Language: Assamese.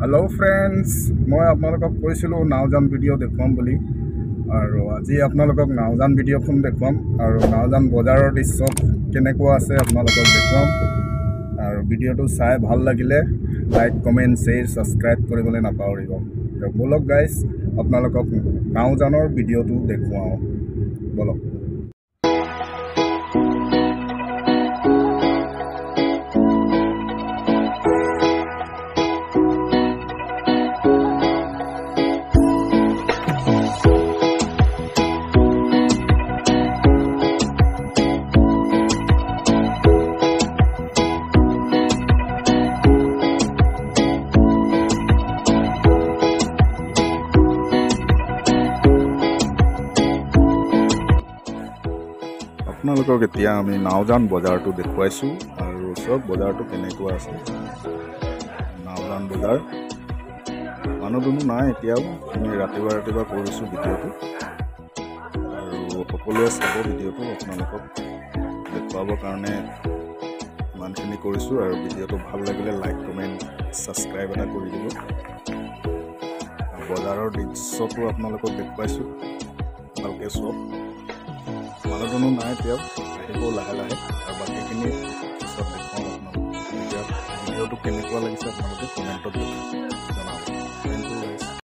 हेलो फ्रेंड्स मैं आपनालोকক কৈছিলো নাওজান ভিডিও দেখুৱাম বুলি আৰু আজি আপোনালোকক নাওজান ভিডিওখন দেখুৱাম আৰু নাওজান বজাৰৰ দৃশ্য কেনেকুৱা আছে আপোনালোকক দেখুৱাম আৰু ভিডিওটো চাই ভাল লাগিলে লাইক কমেন্ট শেয়াৰ সাবস্ক্ৰাইব কৰিবলৈ নাপাহৰিব বলক গাইস আপোনালোকক নাওজানৰ ভিডিওটো দেখুৱাও বলক আপোনালোকক এতিয়া আমি নাওজান বজাৰটো দেখুৱাইছো আৰু সব বজাৰটো কেনেকুৱা আছে নাওজান বজাৰ মানুহ দুনু নাই এতিয়াও আমি ৰাতিপুৱা কৰিছো ভিডিওটো আৰু সকলোৱে চাব ভিডিওটো আপোনালোকক দেখুৱাবৰ কাৰণে ইমানখিনি কৰিছো আৰু ভিডিওটো ভাল লাগিলে লাইক কমেন্ট সাবস্ক্ৰাইব এটা কৰি দিব বজাৰৰ দৃশ্যটো আপোনালোকক দেখুৱাইছো ভালকৈ সব মানুহ নাই তেওঁ আহিব লাহে লাহে আৰু বাকীখিনি পিছত দেখুৱাম আপোনালোকক ভিডিওটো কেনেকুৱা লাগিছে আপোনালোকে কমেণ্টত